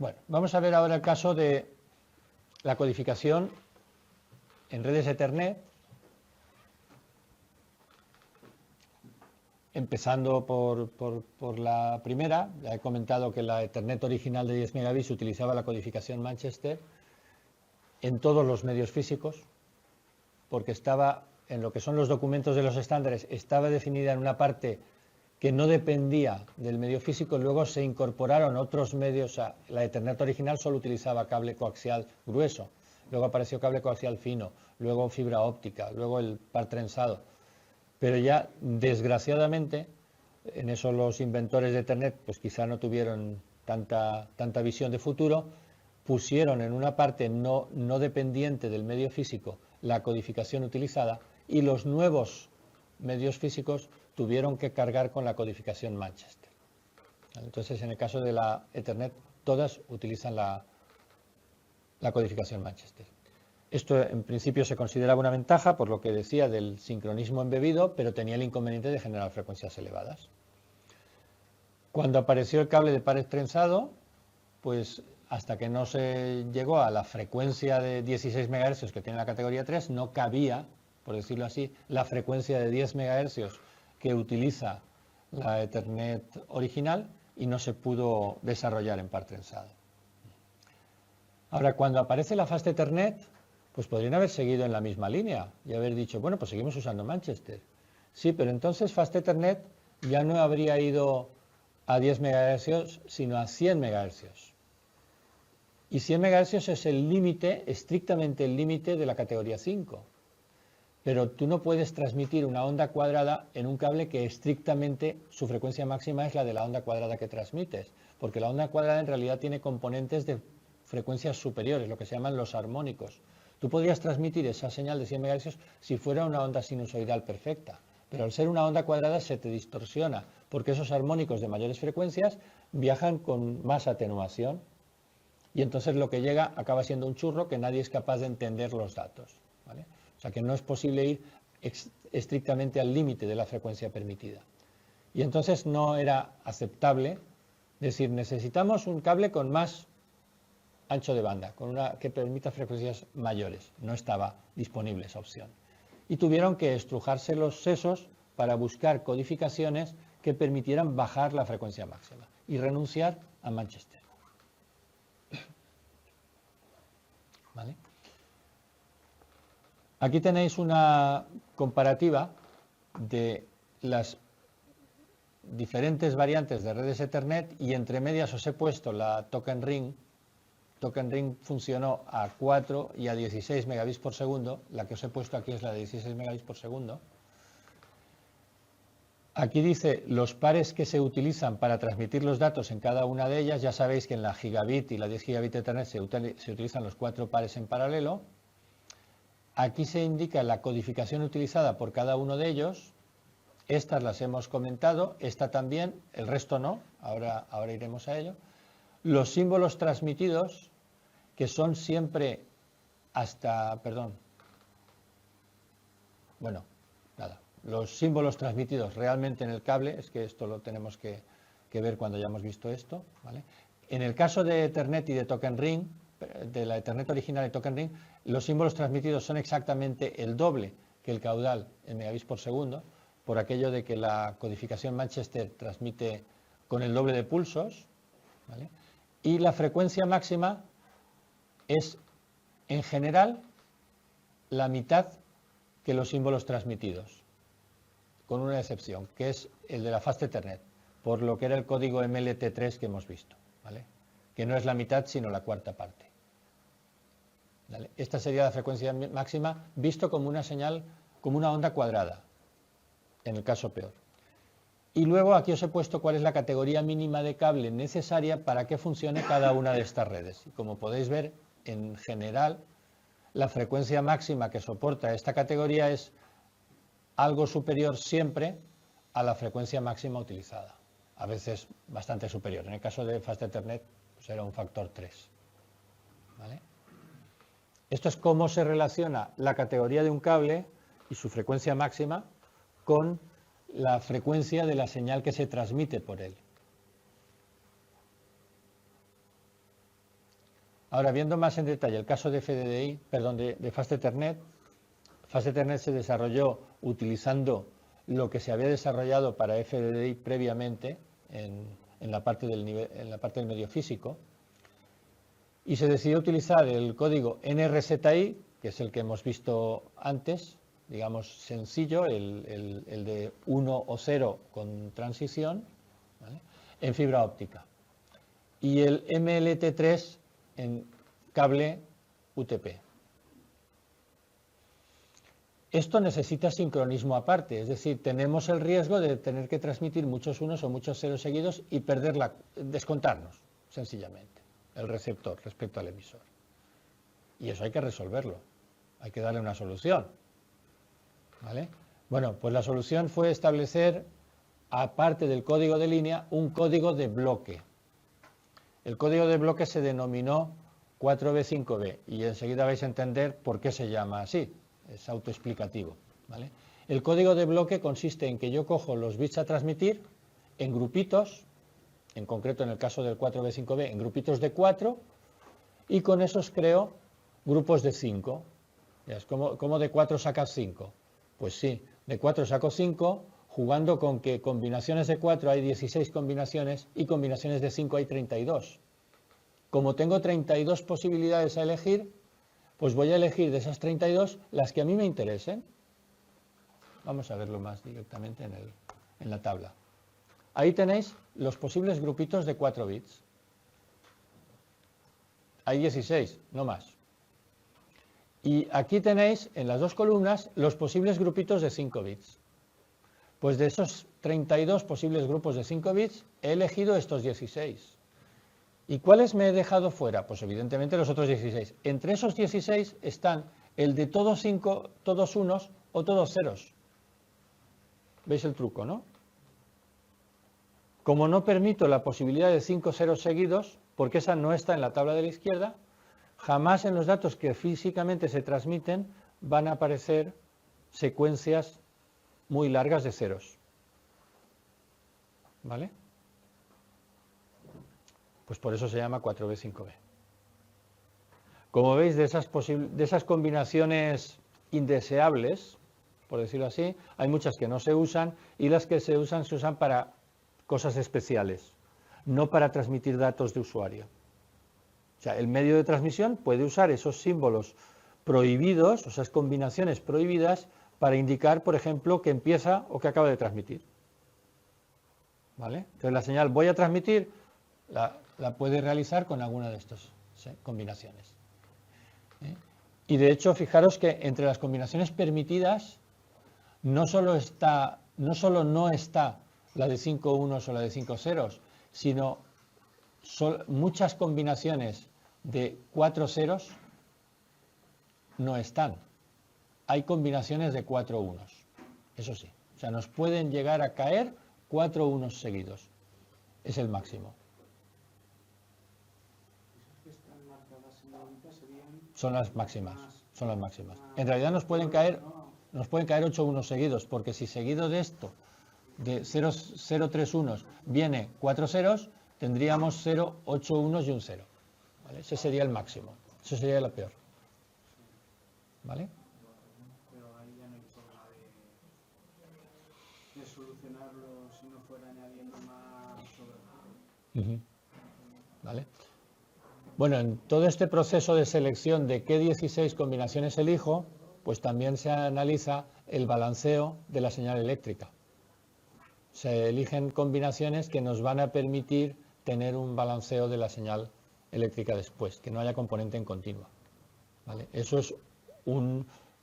Bueno, vamos a ver ahora el caso de la codificación en redes Ethernet, empezando por la primera. Ya he comentado que la Ethernet original de 10 megabits utilizaba la codificación Manchester en todos los medios físicos, porque estaba en lo que son los documentos de los estándares, estaba definida en una parte que no dependía del medio físico. Luego se incorporaron otros medios. La Ethernet original solo utilizaba cable coaxial grueso, luego apareció cable coaxial fino, luego fibra óptica, luego el par trenzado. Pero ya, desgraciadamente, en eso los inventores de Ethernet pues quizá no tuvieron tanta visión de futuro, pusieron en una parte no dependiente del medio físico la codificación utilizada, y los nuevos medios físicos tuvieron que cargar con la codificación Manchester. Entonces, en el caso de la Ethernet, todas utilizan la codificación Manchester. Esto en principio se consideraba una ventaja por lo que decía del sincronismo embebido, pero tenía el inconveniente de generar frecuencias elevadas. Cuando apareció el cable de pared trenzado, pues hasta que no se llegó a la frecuencia de 16 MHz que tiene la categoría 3, no cabía, por decirlo así, la frecuencia de 10 MHz que utiliza la Ethernet original, y no se pudo desarrollar en par trenzado. Ahora, cuando aparece la Fast Ethernet, pues podrían haber seguido en la misma línea y haber dicho, bueno, pues seguimos usando Manchester. Sí, pero entonces Fast Ethernet ya no habría ido a 10 MHz, sino a 100 MHz. Y 100 MHz es el límite, estrictamente el límite de la categoría 5. Pero tú no puedes transmitir una onda cuadrada en un cable que estrictamente su frecuencia máxima es la de la onda cuadrada que transmites, porque la onda cuadrada en realidad tiene componentes de frecuencias superiores, lo que se llaman los armónicos. Tú podrías transmitir esa señal de 100 MHz si fuera una onda sinusoidal perfecta, pero al ser una onda cuadrada se te distorsiona, porque esos armónicos de mayores frecuencias viajan con más atenuación, y entonces lo que llega acaba siendo un churro que nadie es capaz de entender los datos, ¿vale? O sea que no es posible ir estrictamente al límite de la frecuencia permitida. Y entonces no era aceptable decir, necesitamos un cable con más ancho de banda, con una que permita frecuencias mayores. No estaba disponible esa opción. Y tuvieron que estrujarse los sesos para buscar codificaciones que permitieran bajar la frecuencia máxima y renunciar a Manchester. ¿Vale? Aquí tenéis una comparativa de las diferentes variantes de redes Ethernet, y entre medias os he puesto la Token Ring. Token Ring funcionó a 4 y a 16 megabits por segundo. La que os he puesto aquí es la de 16 megabits por segundo. Aquí dice los pares que se utilizan para transmitir los datos en cada una de ellas. Ya sabéis que en la gigabit y la 10 gigabit Ethernet se utilizan los 4 pares en paralelo. Aquí se indica la codificación utilizada por cada uno de ellos. Estas las hemos comentado, esta también, el resto no, ahora iremos a ello. Los símbolos transmitidos, que son siempre los símbolos transmitidos realmente en el cable, es que esto lo tenemos que ver cuando hayamos visto esto, ¿vale? En el caso de Ethernet y de Token Ring, de la Ethernet original y Token Ring, los símbolos transmitidos son exactamente el doble que el caudal en megabits por segundo, por aquello de que la codificación Manchester transmite con el doble de pulsos, ¿vale? Y la frecuencia máxima es, en general, la mitad que los símbolos transmitidos, con una excepción, que es el de la Fast Ethernet, por lo que era el código MLT3 que hemos visto, ¿vale? Que no es la mitad, sino la cuarta parte. ¿Vale? Esta sería la frecuencia máxima visto como una señal, como una onda cuadrada, en el caso peor. Y luego aquí os he puesto cuál es la categoría mínima de cable necesaria para que funcione cada una de estas redes. Y como podéis ver, en general, la frecuencia máxima que soporta esta categoría es algo superior siempre a la frecuencia máxima utilizada. A veces bastante superior. En el caso de Fast Ethernet, pues era un factor 3. ¿Vale? Esto es cómo se relaciona la categoría de un cable y su frecuencia máxima con la frecuencia de la señal que se transmite por él. Ahora, viendo más en detalle el caso de FDDI, perdón, de Fast Ethernet, Fast Ethernet se desarrolló utilizando lo que se había desarrollado para FDDI previamente en la parte del medio físico, y se decidió utilizar el código NRZI, que es el que hemos visto antes, digamos sencillo, el de 1 o 0 con transición, ¿vale?, en fibra óptica, y el MLT3 en cable UTP. Esto necesita sincronismo aparte, es decir, tenemos el riesgo de tener que transmitir muchos unos o muchos ceros seguidos y descontarnos, sencillamente, el receptor respecto al emisor. Y eso hay que resolverlo, hay que darle una solución, ¿vale? Bueno, pues la solución fue establecer, aparte del código de línea, un código de bloque. El código de bloque se denominó 4B5B y enseguida vais a entender por qué se llama así. Es autoexplicativo, ¿vale? El código de bloque consiste en que yo cojo los bits a transmitir en grupitos, en concreto en el caso del 4B5B, en grupitos de 4, y con esos creo grupos de 5. ¿Cómo de 4 sacas 5? Pues sí, de 4 saco 5, jugando con que combinaciones de 4 hay 16 combinaciones y combinaciones de 5 hay 32. Como tengo 32 posibilidades a elegir, pues voy a elegir de esas 32 las que a mí me interesen. Vamos a verlo más directamente en la tabla. Ahí tenéis los posibles grupitos de 4 bits. Hay 16, no más. Y aquí tenéis en las dos columnas los posibles grupitos de 5 bits. Pues de esos 32 posibles grupos de 5 bits he elegido estos 16. ¿Y cuáles me he dejado fuera? Pues evidentemente los otros 16. Entre esos 16 están el de todos 5, todos unos o todos ceros. ¿Veis el truco, no? Como no permito la posibilidad de 5 ceros seguidos, porque esa no está en la tabla de la izquierda, jamás en los datos que físicamente se transmiten van a aparecer secuencias muy largas de ceros. ¿Vale? Pues por eso se llama 4B5B. Como veis, de esas combinaciones indeseables, por decirlo así, hay muchas que no se usan y las que se usan para cosas especiales, no para transmitir datos de usuario. O sea, el medio de transmisión puede usar esos símbolos prohibidos, o esas combinaciones prohibidas, para indicar, por ejemplo, que empieza o que acaba de transmitir. ¿Vale? Entonces la señal voy a transmitir la puede realizar con alguna de estas combinaciones. Y de hecho, fijaros que entre las combinaciones permitidas no solo no está la de 5 unos o la de 5 ceros, sino muchas combinaciones de 4 ceros no están. Hay combinaciones de 4 unos, eso sí. O sea, nos pueden llegar a caer 4 unos seguidos. Es el máximo. Son las máximas. Son las máximas. En realidad nos pueden caer 8 unos seguidos, porque si seguido de esto, de 0, 3 unos, viene 4 ceros, tendríamos 0, 8 unos y un 0. ¿Vale? Ese sería el máximo. Eso sería lo peor. ¿Vale? Pero ahí ya no hay forma de solucionarlo si no fuera añadiendo más sobre. ¿Vale? Bueno, en todo este proceso de selección de qué 16 combinaciones elijo, pues también se analiza el balanceo de la señal eléctrica. Se eligen combinaciones que nos van a permitir tener un balanceo de la señal eléctrica después, que no haya componente en continua. ¿Vale? Eso es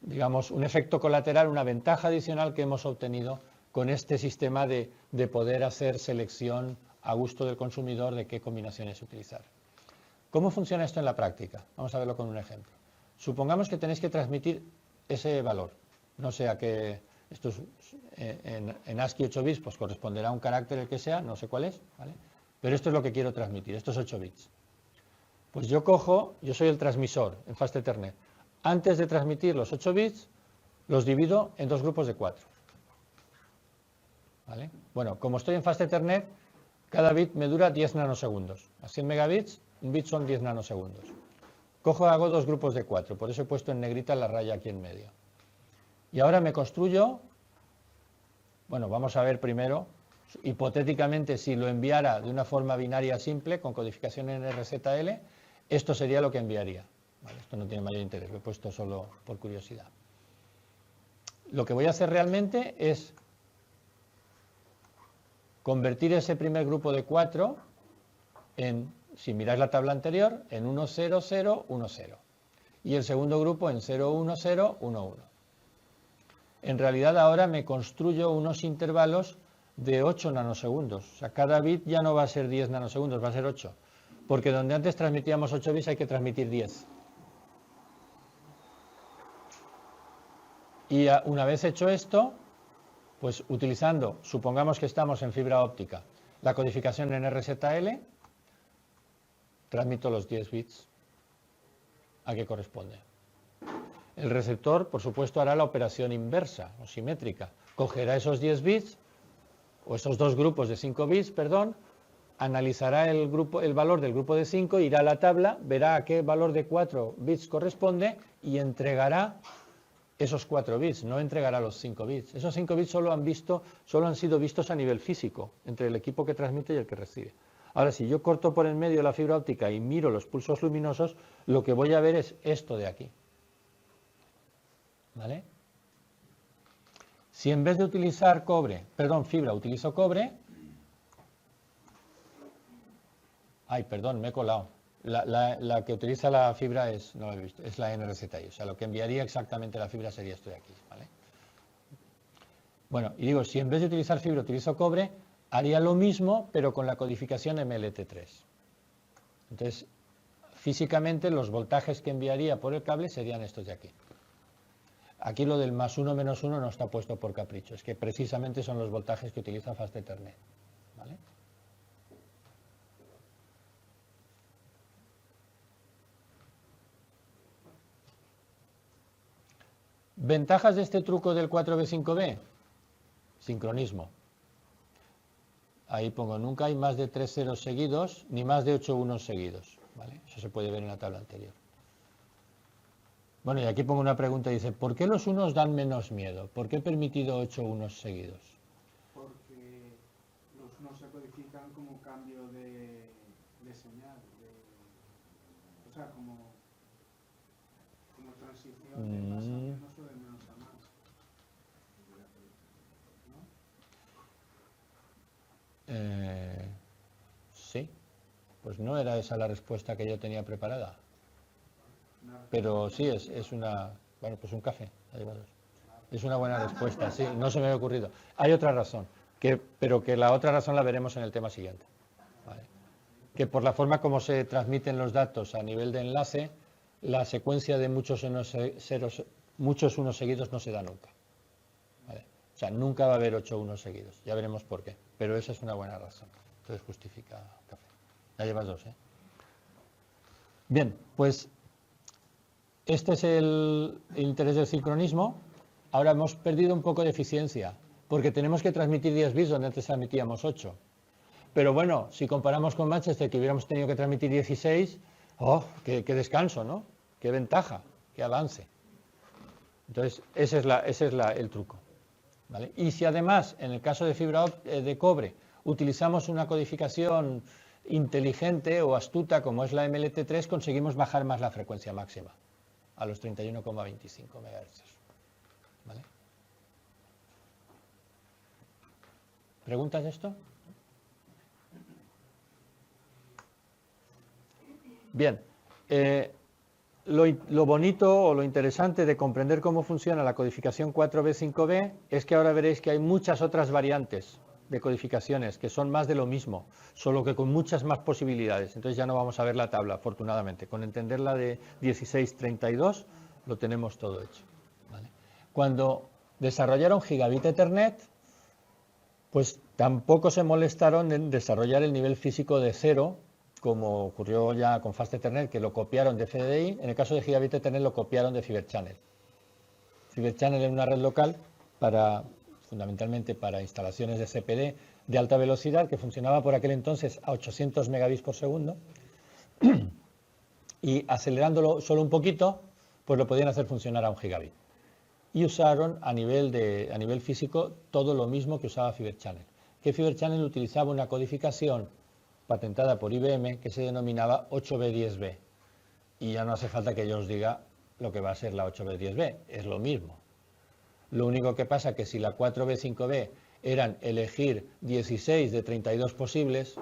digamos, un efecto colateral, una ventaja adicional que hemos obtenido con este sistema de poder hacer selección a gusto del consumidor de qué combinaciones utilizar. ¿Cómo funciona esto en la práctica? Vamos a verlo con un ejemplo. Supongamos que tenéis que transmitir ese valor. No sé a qué, esto es, en ASCII 8 bits, pues corresponderá a un carácter el que sea, no sé cuál es, ¿vale? Pero esto es lo que quiero transmitir, estos 8 bits. Pues yo soy el transmisor en Fast Ethernet. Antes de transmitir los 8 bits, los divido en dos grupos de 4. ¿Vale? Bueno, como estoy en Fast Ethernet, cada bit me dura 10 nanosegundos. A 100 megabits, un bit son 10 nanosegundos. Cojo, hago dos grupos de 4, por eso he puesto en negrita la raya aquí en medio. Y ahora me construyo, bueno, vamos a ver primero, hipotéticamente si lo enviara de una forma binaria simple, con codificación en RZL, esto sería lo que enviaría. Vale, esto no tiene mayor interés, lo he puesto solo por curiosidad. Lo que voy a hacer realmente es convertir ese primer grupo de 4 en, si miráis la tabla anterior, en 1, 0, 0, 1, 0. Y el segundo grupo en 0, 1, 0, 1, 1. En realidad ahora me construyo unos intervalos de 8 nanosegundos. O sea, cada bit ya no va a ser 10 nanosegundos, va a ser 8. Porque donde antes transmitíamos 8 bits hay que transmitir 10. Y una vez hecho esto, pues utilizando, supongamos que estamos en fibra óptica, la codificación en RZL, transmito los 10 bits a que corresponde. El receptor, por supuesto, hará la operación inversa o simétrica. Cogerá esos 10 bits, o esos dos grupos de 5 bits, perdón, analizará el valor del grupo de 5, irá a la tabla, verá a qué valor de 4 bits corresponde y entregará esos 4 bits, no entregará los 5 bits. Esos 5 bits solo han sido vistos a nivel físico, entre el equipo que transmite y el que recibe. Ahora, si yo corto por en medio la fibra óptica y miro los pulsos luminosos, lo que voy a ver es esto de aquí. ¿Vale? Si en vez de utilizar fibra, utilizo cobre... Ay, perdón, me he colado. La que utiliza la fibra no la he visto, es la NRZI. O sea, lo que enviaría exactamente la fibra sería esto de aquí, ¿vale? Bueno, y digo, si en vez de utilizar fibra utilizo cobre, haría lo mismo, pero con la codificación MLT3. Entonces, físicamente los voltajes que enviaría por el cable serían estos de aquí. Aquí lo del +1 -1 no está puesto por capricho, es que precisamente son los voltajes que utiliza Fast Ethernet, ¿vale? Ventajas de este truco del 4B5B. Sincronismo. Ahí pongo, nunca hay más de 3 ceros seguidos, ni más de 8 unos seguidos, ¿vale? Eso se puede ver en la tabla anterior. Bueno, y aquí pongo una pregunta, dice, ¿por qué los unos dan menos miedo? ¿Por qué he permitido 8 unos seguidos? Porque los unos se codifican como cambio de señal, o sea, como transición de más a menos o de menos a más. ¿No? Sí, pues no era esa la respuesta que yo tenía preparada. Pero sí, es una... Bueno, pues un café. Es una buena respuesta, sí, no se me había ocurrido. Hay otra razón, pero que la otra razón la veremos en el tema siguiente. ¿Vale? Que por la forma como se transmiten los datos a nivel de enlace, la secuencia de muchos unos seguidos no se da nunca. ¿Vale? O sea, nunca va a haber 8 unos seguidos. Ya veremos por qué. Pero esa es una buena razón. Entonces justifica café. Ya llevas 2, ¿eh? Bien, pues este es el interés del sincronismo. Ahora hemos perdido un poco de eficiencia, porque tenemos que transmitir 10 bits donde antes transmitíamos 8. Pero bueno, si comparamos con Manchester, que hubiéramos tenido que transmitir 16, ¡oh, qué descanso!, ¿no? ¡Qué ventaja! ¡Qué avance! Entonces, ese es el truco, ¿vale? Y si además, en el caso de fibra de cobre, utilizamos una codificación inteligente o astuta como es la MLT3, conseguimos bajar más la frecuencia máxima, a los 31,25 MHz. ¿Vale? ¿Preguntas de esto? Bien, lo bonito o lo interesante de comprender cómo funciona la codificación 4B5B es que ahora veréis que hay muchas otras variantes de codificaciones que son más de lo mismo, solo que con muchas más posibilidades. Entonces ya no vamos a ver la tabla, afortunadamente. Con entender la de 1632 lo tenemos todo hecho. ¿Vale? Cuando desarrollaron Gigabit Ethernet, pues tampoco se molestaron en desarrollar el nivel físico de 0, como ocurrió ya con Fast Ethernet, que lo copiaron de FDI. En el caso de Gigabit Ethernet lo copiaron de Fiber Channel. Fiber Channel es una red local fundamentalmente para instalaciones de CPD de alta velocidad, que funcionaba por aquel entonces a 800 megabits por segundo. y acelerándolo solo un poquito, pues lo podían hacer funcionar a 1 gigabit. Y usaron a nivel físico todo lo mismo que usaba Fibre Channel. Que Fibre Channel utilizaba una codificación patentada por IBM que se denominaba 8B10B. Y ya no hace falta que yo os diga lo que va a ser la 8B10B, es lo mismo. Lo único que pasa es que si la 4B5B eran elegir 16 de 32 posibles,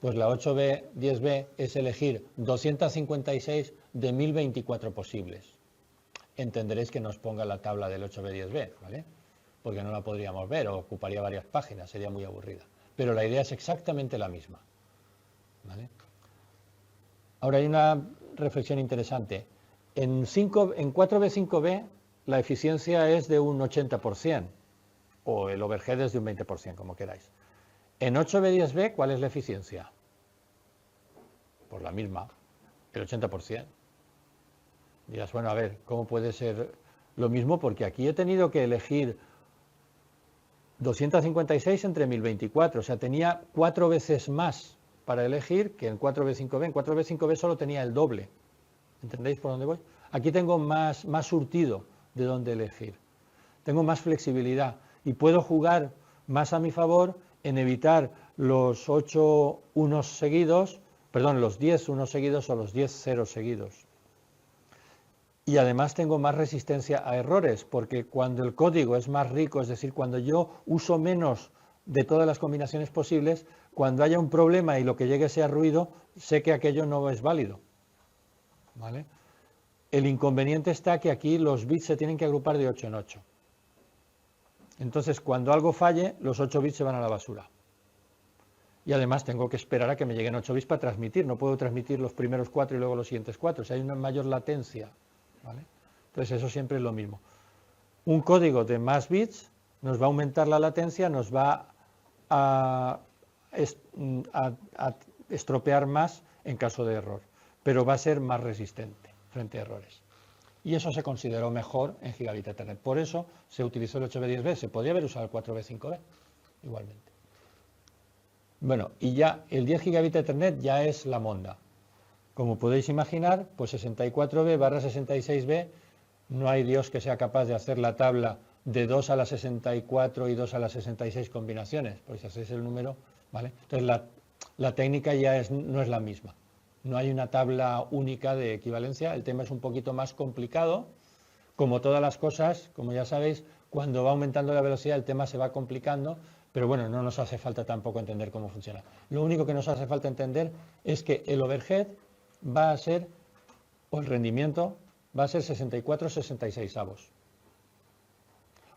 pues la 8B10B es elegir 256 de 1024 posibles. Entenderéis que nos ponga la tabla del 8B10B, ¿vale? Porque no la podríamos ver o ocuparía varias páginas, sería muy aburrida. Pero la idea es exactamente la misma, ¿vale? Ahora hay una reflexión interesante. En 4B5B la eficiencia es de un 80%, o el overhead es de un 20%, como queráis. En 8B10B, ¿cuál es la eficiencia? Pues la misma, el 80%. Dirás, bueno, a ver, ¿cómo puede ser lo mismo? Porque aquí he tenido que elegir 256 entre 1024, o sea, tenía 4 veces más para elegir que en 4B5B. En 4B5B solo tenía el doble. ¿Entendéis por dónde voy? Aquí tengo más surtido de dónde elegir. Tengo más flexibilidad y puedo jugar más a mi favor en evitar los 8 unos seguidos, perdón, los 10 unos seguidos o los 10 ceros seguidos. Y además tengo más resistencia a errores, porque cuando el código es más rico, es decir, cuando yo uso menos de todas las combinaciones posibles, cuando haya un problema y lo que llegue sea ruido, sé que aquello no es válido, ¿vale? El inconveniente está que aquí los bits se tienen que agrupar de 8 en 8. Entonces, cuando algo falle, los 8 bits se van a la basura. Y además tengo que esperar a que me lleguen 8 bits para transmitir. No puedo transmitir los primeros 4 y luego los siguientes 4. O sea, hay una mayor latencia, ¿vale? Entonces, eso siempre es lo mismo. Un código de más bits nos va a aumentar la latencia, nos va a estropear más en caso de error, pero va a ser más resistente frente a errores. Y eso se consideró mejor en Gigabit Ethernet. Por eso se utilizó el 8B10B. Se podría haber usado el 4B5B igualmente. Bueno, y ya el 10 Gigabit Ethernet ya es la monda. Como podéis imaginar, pues 64B barra 66B, no hay Dios que sea capaz de hacer la tabla de 2 a la 64 y 2 a la 66 combinaciones, pues si hacéis el número, ¿vale? Entonces la técnica ya no es la misma. No hay una tabla única de equivalencia, el tema es un poquito más complicado. Como todas las cosas, como ya sabéis, cuando va aumentando la velocidad el tema se va complicando, pero bueno, no nos hace falta tampoco entender cómo funciona. Lo único que nos hace falta entender es que el overhead va a ser, o el rendimiento, va a ser 64/66 avos.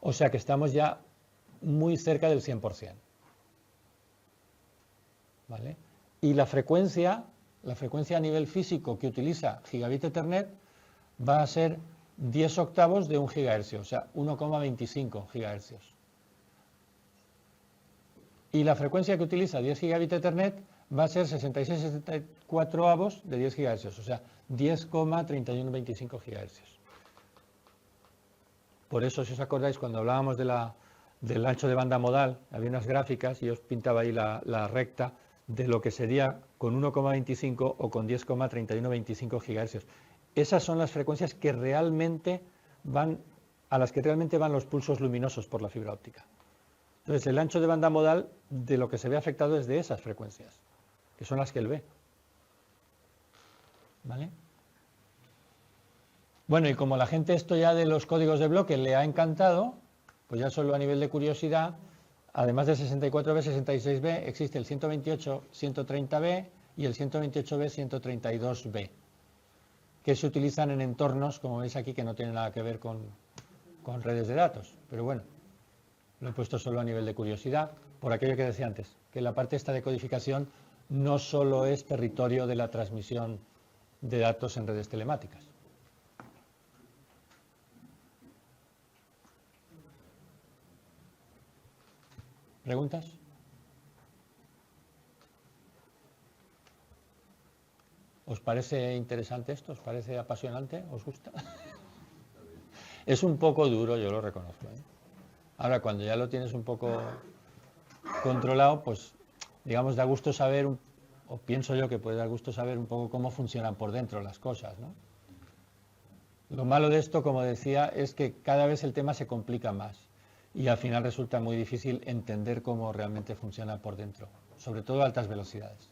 O sea que estamos ya muy cerca del 100%. ¿Vale? Y la frecuencia a nivel físico que utiliza Gigabit Ethernet va a ser 10 octavos de 1 GHz, o sea, 1,25 GHz. Y la frecuencia que utiliza 10 Gigabit Ethernet va a ser 66/64 avos de 10 GHz, o sea, 10,3125 GHz. Por eso, si os acordáis, cuando hablábamos del ancho de banda modal, había unas gráficas y os pintaba ahí la recta de lo que sería con 1,25 o con 10,3125 GHz. Esas son las frecuencias que realmente a las que realmente van los pulsos luminosos por la fibra óptica. Entonces, el ancho de banda modal de lo que se ve afectado es de esas frecuencias, que son las que él ve. ¿Vale? Bueno, y como la gente esto ya de los códigos de bloque le ha encantado, pues ya solo a nivel de curiosidad, además del 64B, 66B, existe el 128, 130B y el 128B, 132B, que se utilizan en entornos, como veis aquí, que no tienen nada que ver con redes de datos. Pero bueno, lo he puesto solo a nivel de curiosidad, por aquello que decía antes, que la parte esta de codificación no solo es territorio de la transmisión de datos en redes telemáticas. ¿Preguntas? ¿Os parece interesante esto? ¿Os parece apasionante? ¿Os gusta? Es un poco duro, yo lo reconozco, ¿eh? Ahora, cuando ya lo tienes un poco controlado, pues, digamos, da gusto saber o pienso yo que puede dar gusto saber un poco cómo funcionan por dentro las cosas, ¿no? Lo malo de esto, como decía, es que cada vez el tema se complica más y al final resulta muy difícil entender cómo realmente funciona por dentro, sobre todo a altas velocidades.